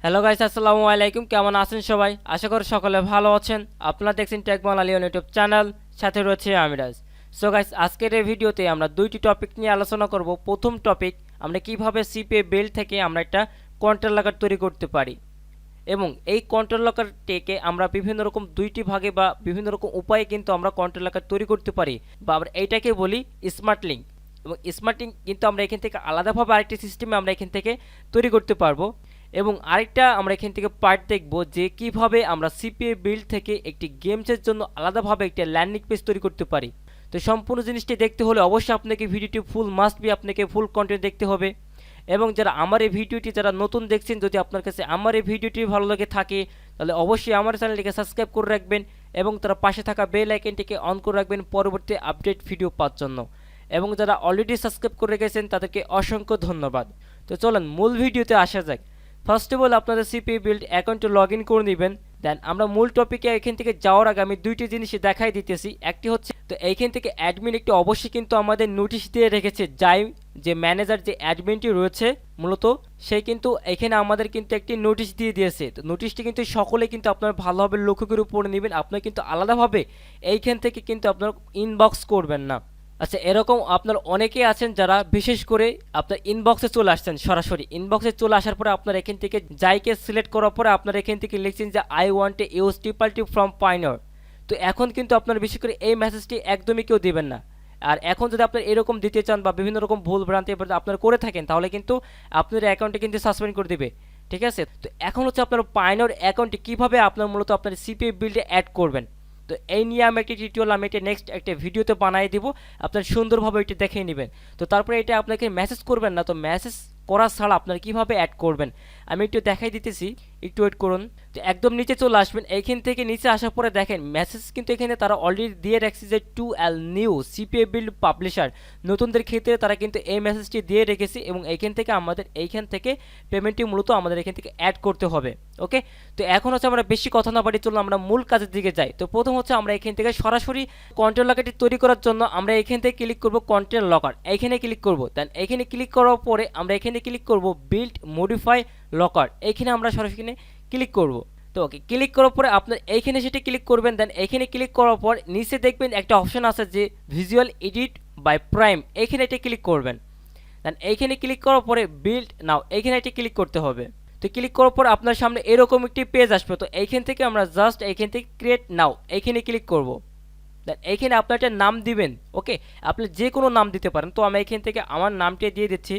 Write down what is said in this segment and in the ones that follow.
Hello guys, আসসালামু আলাইকুম। কেমন আছেন সবাই? আশা করি সকলে ভালো আছেন। আপনারা দেখছেন টেক বাংলা ইউটিউব চ্যানেল, সাথে রয়েছে আমি রাজ। সো গাইস, আজকের এই ভিডিওতে আমরা দুইটি টপিক নিয়ে আলোচনা করব। প্রথম টপিক, আমরা কিভাবে সিপিএ বিল্ড থেকে আমরা একটা কন্ট্রোল লকার তৈরি করতে পারি, এবং এই কন্ট্রোল লকারটিকে আমরা বিভিন্ন রকম দুইটি ভাগে বা বিভিন্ন রকম উপায়ে কিন্তু আমরা কন্ট্রোল লকার তৈরি করতে পারি, বা আমরা এইটাকে বলি স্মার্ট লিঙ্ক। এবং স্মার্ট লিঙ্ক কিন্তু আমরা এখান থেকে আলাদাভাবে আরেকটি সিস্টেমে আমরা এখান থেকে তৈরি করতে পারবো। এবং আরেকটা আমরা এখান থেকে পার্ট দেখব যে কিভাবে আমরা সিপিএ বিল্ড থেকে একটি গেমসের জন্য আলাদাভাবে একটা ল্যান্ডিং পেজ তৈরি করতে পারি। তো সম্পূর্ণ জিনিসটি দেখতে হলে অবশ্যই আপনাকে ভিডিওটি ফুল মাস্ট বি, আপনাকে ফুল কন্টেন্ট দেখতে হবে। এবং যারা আমার এই ভিডিওটি যারা নতুন দেখছেন, যদি আপনার কাছে আমার এই ভিডিওটি ভালো লাগে থাকে, তাহলে অবশ্যই আমার চ্যানেলটিকে সাবস্ক্রাইব করে রাখবেন এবং তারা পাশে থাকা বেল আইকনটিকে অন করে রাখবেন পরবর্তী আপডেট ভিডিও পাওয়ার জন্য। এবং যারা অলরেডি সাবস্ক্রাইব করে রেখেছেন তাদেরকে অসংখ্য ধন্যবাদ। তো চলুন মূল ভিডিওতে আসা যাক। ফার্স্ট অফ অল, আপনাদের সিপিএ বিল্ড অ্যাকাউন্টে লগ ইন করে নেবেন। দেন আমরা মূল টপিকে এখান থেকে যাওয়ার আগে আমি দুইটি জিনিসই দেখাই দিতেছি। একটি হচ্ছে, তো এইখান থেকে অ্যাডমিন একটি অবশ্যই কিন্তু আমাদের নোটিশ দিয়ে রেখেছে, যাই যে ম্যানেজার যে অ্যাডমিনটি রয়েছে মূলত সে কিন্তু এখানে আমাদের কিন্তু একটি নোটিশ দিয়ে দিয়েছে। তো নোটিশটি কিন্তু সকলে কিন্তু আপনারা ভালোভাবে লক্ষ্য করে পড়ে নেবেন। আপনারা কিন্তু আলাদাভাবে এইখান থেকে কিন্তু আপনারা ইনবক্স করবেন না। আচ্ছা, এরকম আপনার অনেকেই আছেন যারা বিশেষ করে আপনার ইনবক্সে চলে আসছেন। সরাসরি ইনবক্সে চলে আসার পরে আপনার এখান থেকে যাইকে সিলেক্ট করার পরে আপনার এখান থেকে লিখছেন যে I want a use tip from পাইনর। তো এখন কিন্তু আপনার বিশেষ করে এই মেসেজটি একদমই কেউ দিবেন না। আর এখন যদি আপনার এরকম দিতে চান বা বিভিন্ন রকম ভুল ভ্রান্তি আপনার করে থাকেন, তাহলে কিন্তু আপনার অ্যাকাউন্টে কিন্তু সাসপেন্ড করে দিবে। ঠিক আছে? তো এখন হচ্ছে আপনার পাইনর অ্যাকাউন্টে কীভাবে আপনার মূলত আপনার সিপিএ বিল্ডে অ্যাড করবেন। তো এই নিয়ে আমি একটি টিউটোরিয়াল আমি এটা নেক্সট একটা ভিডিওতে বানিয়ে দিব, আপনার সুন্দরভাবে এটি দেখে নেবেন। তো তারপরে এটা আপনাকে মেসেজ করবেন না, তো মেসেজ করা ছাড়া আপনারা কীভাবে অ্যাড করবেন আমি একটু দেখাই দিতেছি, একটু ওয়েট করুন। তো একদম নিচে চলে আসবেন। এইখান থেকে নিচে আসার পরে দেখেন মেসেজ কিন্তু এখানে তারা অলরেডি দিয়ে রাখছে যে টু এল নিউ সিপিএ বিল্ড পাবলিশার, নতুনদের ক্ষেত্রে তারা কিন্তু এই মেসেজটি দিয়ে রেখেছে। এবং এইখান থেকে আমাদের এইখান থেকে পেমেন্টটি মূলত আমাদের এখান থেকে অ্যাড করতে হবে। ওকে, তো এখন হচ্ছে আমরা বেশি কথা না বাড়ি চলুন আমরা মূল কাজের দিকে যাই। তো প্রথম হচ্ছে আমরা এখান থেকে সরাসরি কন্টেন্ট লকারটি তৈরি করার জন্য আমরা এখান থেকে ক্লিক করব কন্টেন্ট লকার, এইখানে ক্লিক করব। দেন এখানে ক্লিক করার পরে আমরা এখানে ক্লিক করব বিল্ড মডিফাই লকার, এইখানে আমরা সরাসরি ক্লিক করব। তো ওকে, ক্লিক করার পরে আপনার এইখানে সেটা ক্লিক করবেন। দেন এখানে ক্লিক করার পর নিচে দেখবেন একটা অপশন আছে যে ভিজুয়াল এডিট বাই প্রাইম, এইখানে এটা ক্লিক করবেন। দেন এইখানে ক্লিক করার পরে বিল্ড নাও, এইখানে এটা ক্লিক করতে হবে। তো ক্লিক করার পর আপনার সামনে এরকম একটি পেজ আসবে। তো এইখান থেকে আমরা জাস্ট এইখান থেকে ক্রিয়েট নাও, এইখানে ক্লিক করব। দেন এইখানে আপনার একটা নাম দিবেন। ওকে, আপনি যে কোনো নাম দিতে পারেন। তো আমি এইখান থেকে আমার নামটি দিয়ে দিচ্ছি।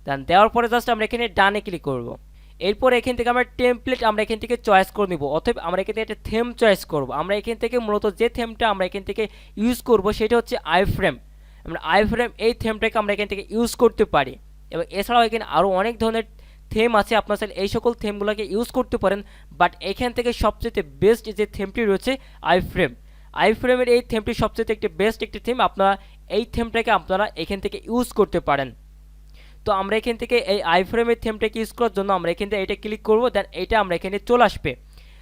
দেন দেওয়ার পরে জাস্ট আমরা এখানে ডানে ক্লিক করব। এরপর এখান থেকে আমরা টেমপ্লেট আমরা এখান থেকে চয়েস করে নিব, অথবা আমরা এখান থেকে একটা থিম চয়েস করব। আমরা এখান থেকে মূলত যে থিমটা আমরা এখান থেকে ইউজ করব সেটা হচ্ছে আইফ্রেম। আমরা আইফ্রেম এই থিমটাকে আমরা এখান থেকে ইউজ করতে পারি। এবং এছাড়াও এখানে আরও অনেক ধরনের থিম আছে, আপনার চাইলে এই সকল থিমগুলোকে ইউজ করতে পারেন। বাট এখান থেকে সবচেয়ে বেস্ট যে থিমটি রয়েছে আইফ্রেম, আইফ্রেমের এই থিমটি সবচেয়ে একটি বেস্ট একটি থিম। আপনারা এই থিমটাকে আপনারা এখান থেকে ইউজ করতে পারেন। তো আমরা এখান থেকে এই আইফ্রেমের থিমটাকে ইউজ করার জন্য আমরা এখান থেকে এটা ক্লিক করব। দেন এটা আমরা এখানে চলে আসবে।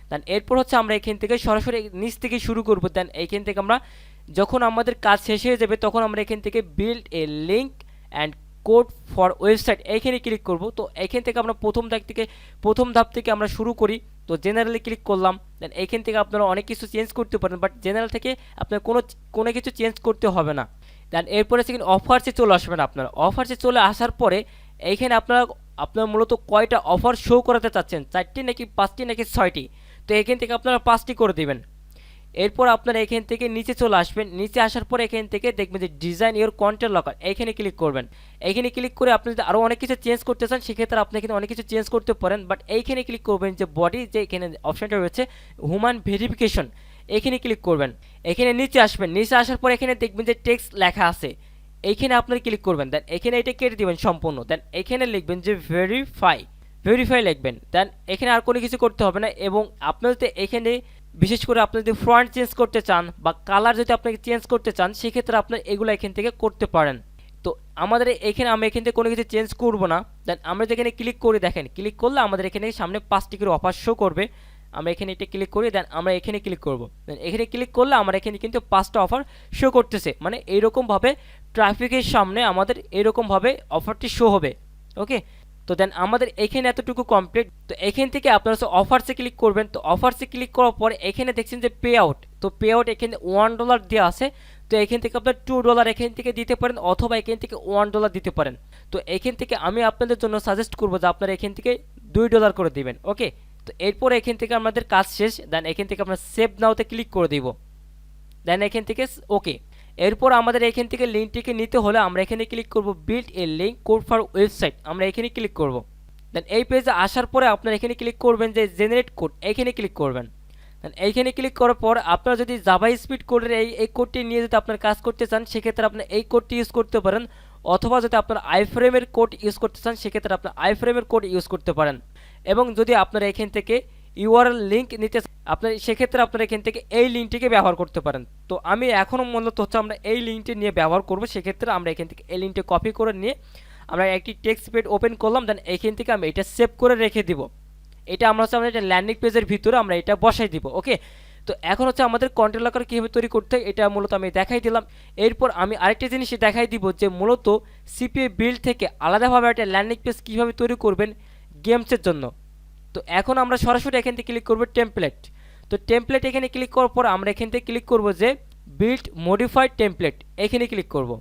দেন এরপর হচ্ছে আমরা এখান থেকে সরাসরি নিচ থেকে শুরু করব। দেন এইখান থেকে আমরা যখন আমাদের কাজ শেষ হয়ে যাবে তখন আমরা এখান থেকে build a link and code for website এইখানে ক্লিক করব। তো এইখান থেকে আমরা প্রথম ধাপ থেকে আমরা শুরু করি। তো জেনারেলে ক্লিক করলাম। দেন এইখান থেকে আপনারা অনেক কিছু চেঞ্জ করতে পারেন, বাট জেনারেল থেকে আপনার কোনো কিছু চেঞ্জ করতে হবে না। দেন এরপরে সেখানে অফার্সে চলে আসবেন। আপনারা অফার্সে চলে আসার পরে এইখানে আপনার মূলত কয়টা অফার শো করাতে চাচ্ছেন, 4টি নাকি 5টি নাকি 6টি। তো এখান থেকে আপনারা 5টি করে দেবেন। এরপর আপনারা এখান থেকে নিচে চলে আসবেন। নিচে আসার পরে এখান থেকে দেখবেন যে ডিজাইন ইওর কন্টেন্ট লকার, এইখানে ক্লিক করবেন। এইখানে ক্লিক করে আপনি যদি আরও অনেক কিছু চেঞ্জ করতে চান সেক্ষেত্রে আপনি এখানে অনেক কিছু চেঞ্জ করতে পারেন। বাট এইখানে ক্লিক করবেন যে বডি যে এখানে অপশানটা রয়েছে হিউম্যান ভেরিফিকেশন, এখানে ক্লিক করবেন। এখানে নিচে আসবেন। নিচে আসার পর এখানে দেখবেন যে টেক্সট লেখা আছে, এইখানে আপনারা ক্লিক করবেন। দেন এখানে এটা কেটে দেবেন সম্পূর্ণ। দেন এখানে লিখবেন যে ভেরিফাই লিখবেন। দেন এখানে আর কোনো কিছু করতে হবে না। এবং আপনার যদি এখানে বিশেষ করে আপনি যদি ফন্ট চেঞ্জ করতে চান বা কালার যদি আপনাকে চেঞ্জ করতে চান সেক্ষেত্রে আপনার এগুলো এখান থেকে করতে পারেন। তো আমাদের এখানে আমি এখান থেকে কোনো কিছু চেঞ্জ করব না। দেন আমরা যেখানে ক্লিক করে দেখেন, ক্লিক করলে আমাদের এখানে সামনে 5টি করে অফার শো করবে। আমরা এখানে এটা ক্লিক করি। দেন আমরা এখানে ক্লিক করব। দেন এখানে ক্লিক করলে আমার এখানে কিন্তু 5টা অফার শো করতেছে। মানে এইরকমভাবে ট্রাফিকের সামনে আমাদের এইরকমভাবে অফারটি শো হবে। ওকে, তো দেন আমাদের এখানে এতটুকু কমপ্লিট। তো এখান থেকে আপনারা হচ্ছে অফারসে ক্লিক করবেন। তো অফারসে ক্লিক করার পর এখানে দেখছেন যে পে আউট, তো পে আউট এখানে $1 দেওয়া আছে। তো এখান থেকে আপনার $2 এখান থেকে দিতে পারেন অথবা এখান থেকে $1 দিতে পারেন। তো এখান থেকে আমি আপনাদের জন্য সাজেস্ট করবো যে আপনারা এখান থেকে $2 করে দিবেন। ওকে, তো এরপর এখান থেকে আমাদের কাজ শেষ। দেন এখান থেকে আমরা সেভ নাওতে ক্লিক করে দিব। দেন এখান থেকে ওকে। এরপর আমাদের এখান থেকে লিঙ্কটিকে নিতে হলে আমরা এখানে ক্লিক করব build a link code for website, আমরা এখানে ক্লিক করব। দেন এই পেজে আসার পরে আপনারা এখানে ক্লিক করবেন যে জেনারেট কোড, এখানে ক্লিক করবেন। দেন এইখানে ক্লিক করার পর আপনারা যদি জাভা স্পিড কোডের এই কোডটি নিয়ে যদি আপনার কাজ করতে চান সেক্ষেত্রে আপনি এই কোডটি ইউজ করতে পারেন, অথবা যদি আপনার আইফ্রেমের কোড ইউজ করতে চান সেক্ষেত্রে আপনার আইফ্রেমের কোড ইউজ করতে পারেন। এবং যদি আপনারা এখান থেকে ইউআরএল লিঙ্ক নিতে আপনার সেক্ষেত্রে আপনারা এখান থেকে এই লিঙ্কটিকে ব্যবহার করতে পারেন। তো আমি এখনও মূলত হচ্ছে আমরা এই লিঙ্কটি নিয়ে ব্যবহার করব। সেক্ষেত্রে আমরা এখান থেকে এই লিঙ্কটি কপি করে নিয়ে আমরা একটি টেক্সট পেজ ওপেন করলাম। দেন এখান থেকে আমি এটা সেভ করে রেখে দিব। এটা আমরা হচ্ছে আমাদের ল্যান্ডিং পেজের ভিতরে আমরা এটা বসাই দিব। ওকে, তো এখন হচ্ছে আমাদের কন্টেন্ট লকার কীভাবে তৈরি করতে হয় এটা মূলত আমি দেখাই দিলাম। এরপর আমি আরেকটা জিনিস দেখাই দিব যে মূলত সিপিএ বিল্ড থেকে আলাদাভাবে একটা ল্যান্ডিং পেজ কীভাবে তৈরি করবেন গেমসের জন্য। তো এখন আমরা সরাসরি এখান থেকে ক্লিক করব টেমপ্লেট। তো টেমপ্লেট এখানে ক্লিক করার পর আমরা এখান থেকে ক্লিক করব যে বিল্ড মডিফাইড টেমপ্লেট, এখানে ক্লিক করব।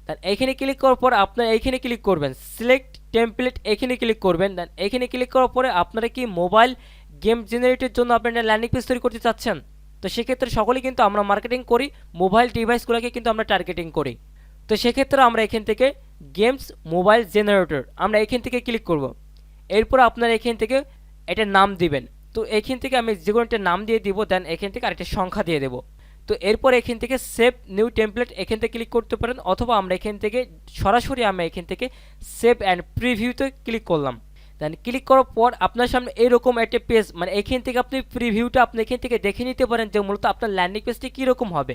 দেন এখানে ক্লিক করার পর আপনারা এইখানে ক্লিক করবেন সিলেক্ট টেমপ্লেট, এখানে ক্লিক করবেন। দেন এখানে ক্লিক করার পরে আপনারা কি মোবাইল গেম জেনারেটের জন্য আপনারা ল্যান্ডিং পেজ তৈরি করতে চাচ্ছেন? তো সেক্ষেত্রে সকলেই কিন্তু আমরা মার্কেটিং করি মোবাইল ডিভাইসগুলোকে কিন্তু আমরা টার্গেটিং করি। তো সেক্ষেত্রে আমরা এখান থেকে গেমস মোবাইল জেনারেটর আমরা এখান থেকে ক্লিক করব। এরপর আপনারা এখান থেকে এটার নাম দিবেন। তো এখান থেকে আমি যে কোনো একটা নাম দিয়ে দিব। দেন এখান থেকে আরেকটা সংখ্যা দিয়ে দেবো। তো এরপর এখান থেকে সেভ নিউ টেমপ্লেট এখান থেকে ক্লিক করতে পারেন, অথবা আমরা এখান থেকে সরাসরি আমরা এখান থেকে সেভ অ্যান্ড প্রিভিউতে ক্লিক করলাম। দেন ক্লিক করার পর আপনার সামনে এরকম একটা পেজ, মানে এখান থেকে আপনি প্রিভিউটা আপনি এখান থেকে দেখে নিতে পারেন যে মূলত আপনার ল্যান্ডিং পেজটি কীরকম হবে।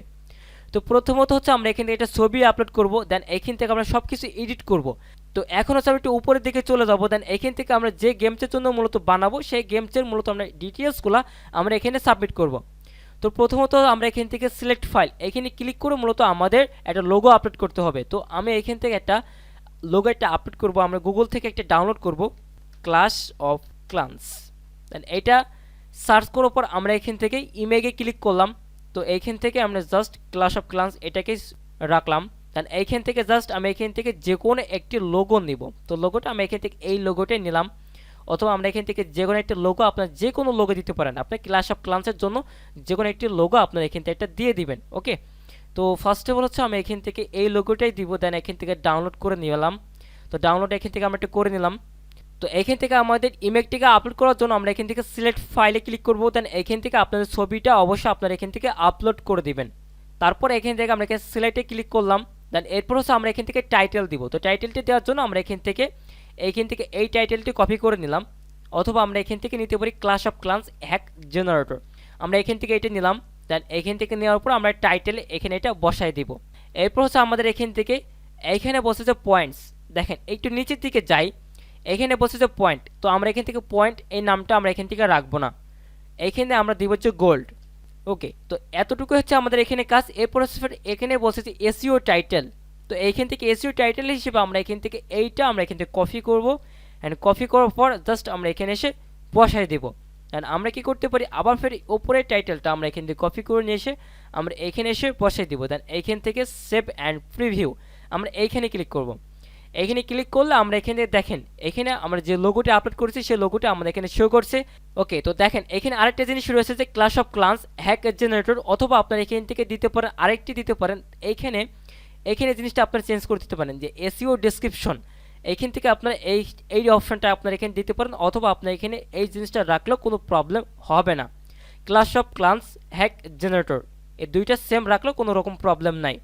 তো প্রথমত হচ্ছে আমরা এখান থেকে একটা ছবি আপলোড করব। দেন এখান থেকে আমরা সব কিছু এডিট করব। তো এখন হচ্ছে আমি একটু উপরের দিকে চলে যাব। দেন এখান থেকে আমরা যে গেমসের জন্য মূলত বানাবো সেই গেমসের মূলত আমরা ডিটেলসগুলো আমরা এখানে সাবমিট করব। তো প্রথমত আমরা এখান থেকে সিলেক্ট ফাইল এখানে ক্লিক করে মূলত আমাদের একটা লোগো আপলোড করতে হবে। তো আমি এখান থেকে একটা লোগো আপলোড করব। আমরা গুগল থেকে একটা ডাউনলোড করব, ক্লাশ অফ ক্লান্স। দেন এটা সার্চ করার পর আমরা এখান থেকে ইমেজে ক্লিক করলাম। তো এইখান থেকে আমরা জাস্ট ক্লাশ অফ ক্লান্স এটাকে রাখলাম। দেন এইখান থেকে জাস্ট আমি এখান থেকে যে কোনো একটি লোগো নিব। তো লোগোটা আমি এখান থেকে এই লোগোটাই নিলাম, অথবা আমরা এখান থেকে যে কোনো একটি লোগো আপনার যে কোনো লোগো দিতে পারেন। আপনি ক্লাশ অফ ক্লান্সের জন্য যে কোনো একটি লোগো আপনার এখান থেকে একটা দিয়ে দিবেন। ওকে, তো ফার্স্ট অফ অল হচ্ছে আমি এখান থেকে এই লোগোটাই দিব। দেন এখান থেকে ডাউনলোড করে নিলাম। তো ডাউনলোড এখান থেকে আমরা একটা করে নিলাম। তো এখান থেকে আমাদের ইমেজটিকে আপলোড করার জন্য আমরা এখান থেকে সিলেক্ট ফাইলে ক্লিক করব। দেন এখান থেকে আপনাদের ছবিটা অবশ্যই আপনারা এখান থেকে আপলোড করে দিবেন। তারপর এখান থেকে আমরা এখানে সিলেক্টে ক্লিক করলাম। দেন এরপর হচ্ছে আমরা এখান থেকে টাইটেল দিব। তো টাইটেলটি দেওয়ার জন্য আমরা এখান থেকে এই টাইটেলটি কপি করে নিলাম, অথবা আমরা এখান থেকে নিতে পারি ক্লাশ অফ ক্লান্স হ্যাক জেনারেটর, আমরা এখান থেকে এটা নিলাম। দেন এখান থেকে নেওয়ার পর আমরা টাইটেলে এখানে এটা বসাই দিব। এরপর হচ্ছে আমাদের এখান থেকে এইখানে বসে যে পয়েন্টস, দেখেন একটু নিচের দিকে যাই, এখানে বসে যে পয়েন্ট। তো আমরা এখান থেকে পয়েন্ট এই নামটা আমরা এখান থেকে রাখবো না, এইখানে আমরা দিব হচ্ছে গোল্ড। ওকে, তো এতটুকু হচ্ছে আমাদের এখানে কাজ। এরপর হচ্ছে এখানে বসেছে এসইও টাইটেল। তো এইখান থেকে এসইও টাইটেল হিসেবে আমরা এখান থেকে এইটা আমরা এখান থেকে কপি করব। অ্যান্ড কপি করার পর জাস্ট আমরা এখানে এসে বসাই দেবো। অ্যান্ড আমরা কি করতে পারি, আবার ফের ওপরের টাইটেলটা আমরা এখান থেকে কপি করে নিয়ে এসে আমরা এখানে এসে বসাই দিব। দেন এইখান থেকে সেভ অ্যান্ড প্রিভিউ আমরা এইখানে ক্লিক করব। এখানে ক্লিক করলে আমরা এখানে দেখেন এখানে আমরা যে লোগোটি আপলোড করেছি সেই লোগোটি আমাদের এখানে শো করছে। ওকে, তো দেখেন এখানে আরেকটা জিনিস রয়েছে যে ক্লাশ অফ ক্লান্স হ্যাক জেনারেটর, অথবা আপনারা এখান থেকে দিতে পারেন আরেকটি দিতে পারেন। এইখানে জিনিসটা আপনারা চেঞ্জ করে দিতে পারেন যে এসইও ডেসক্রিপশন, এইখান থেকে আপনারা এই অপশনটা আপনারা এখানে দিতে পারেন, অথবা আপনার এখানে এই জিনিসটা রাখলেও কোনো প্রবলেম হবে না। ক্লাশ অফ ক্লান্স হ্যাক জেনারেটর এই দুইটা সেম রাখলেও কোনো রকম প্রবলেম নাই।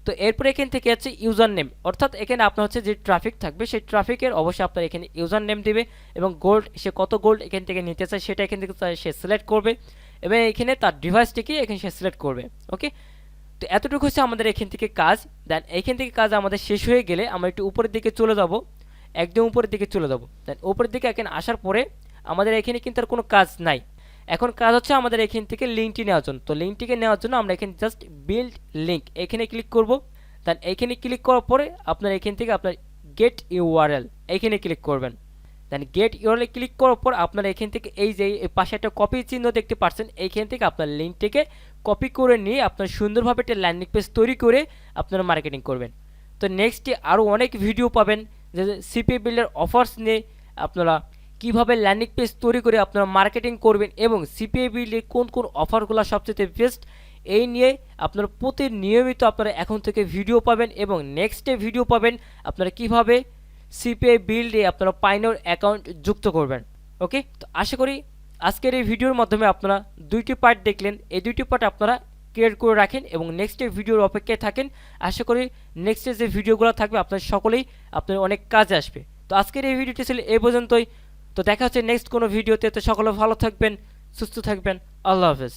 তো এরপর এখান থেকে আছে ইউজার নেম, অর্থাৎ এখানে আপনার হচ্ছে যে ট্রাফিক থাকবে সেই ট্রাফিকের অবশ্যই আপনার এখানে ইউজার নেম দিবে, এবং গোল্ড সে কত গোল্ড এখান থেকে নিতে চায় সেটা এখান থেকে সে সিলেক্ট করবে, এবং এখানে তার ডিভাইসটিকে এখানে সে সিলেক্ট করবে। ওকে, তো এতটুকু হচ্ছে আমাদের এখান থেকে কাজ। দেন এখান থেকে কাজ আমাদের শেষ হয়ে গেলে আমরা একটু উপরের দিকে চলে যাব, একদম উপরের দিকে চলে যাব। দেন উপরের দিকে এখানে আসার পরে আমাদের এখানে কিন্তু আর কোনো কাজ নাই। এখন কাজ হচ্ছে আমাদের এখান থেকে লিঙ্কটি নেওয়ার জন্য। তো লিঙ্কটিকে নেওয়ার জন্য আমরা এখানে জাস্ট বিল্ড লিঙ্ক এখানে ক্লিক করব। দেন এখানে ক্লিক করার পরে আপনার এখান থেকে আপনার গেট ইউআরএল এখানে ক্লিক করবেন। দেন গেট ইউআরএল ক্লিক করার পর আপনারা এখান থেকে এই যে এই পাশে একটা কপি চিহ্ন দেখতে পাচ্ছেন, এইখান থেকে আপনার লিঙ্কটিকে কপি করে নিয়ে আপনার সুন্দরভাবে একটা ল্যান্ডিং পেজ তৈরি করে আপনারা মার্কেটিং করবেন। তো নেক্সটে আরও অনেক ভিডিও পাবেন যে সিপিএ বিল্ডের অফার্স নিয়ে, আপনারা কীভাবে ল্যান্ডিং পেজ তৈরি করে আপনারা মার্কেটিং করবেন এবং সিপিএ বিল্ডের কোন কোন অফারগুলো সবচেয়ে বেস্ট, এই নিয়ে আপনারা প্রতিনিয়মিত আপনারা এখন থেকে ভিডিও পাবেন এবং নেক্সটে ভিডিও পাবেন আপনারা কীভাবে সিপিএ বিল্ডে আপনারা পাইনর অ্যাকাউন্ট যুক্ত করবেন। ওকে, তো আশা করি আজকের এই ভিডিওর মাধ্যমে আপনারা দুইটি পার্ট দেখলেন, এই দুইটি পার্ট আপনারা ক্রিয়েট করে রাখেন এবং নেক্সট ভিডিওর অপেক্ষায় থাকেন। আশা করি নেক্সটে যে ভিডিওগুলো থাকবে আপনার সকলেই আপনার অনেক কাজে আসবে। তো আজকের এই ভিডিওটি ছিল এই পর্যন্তই। তো দেখা হচ্ছে নেক্সট কোনো ভিডিওতে। তো সকলে ভালো থাকবেন, সুস্থ থাকবেন। আল্লাহ হাফেজ।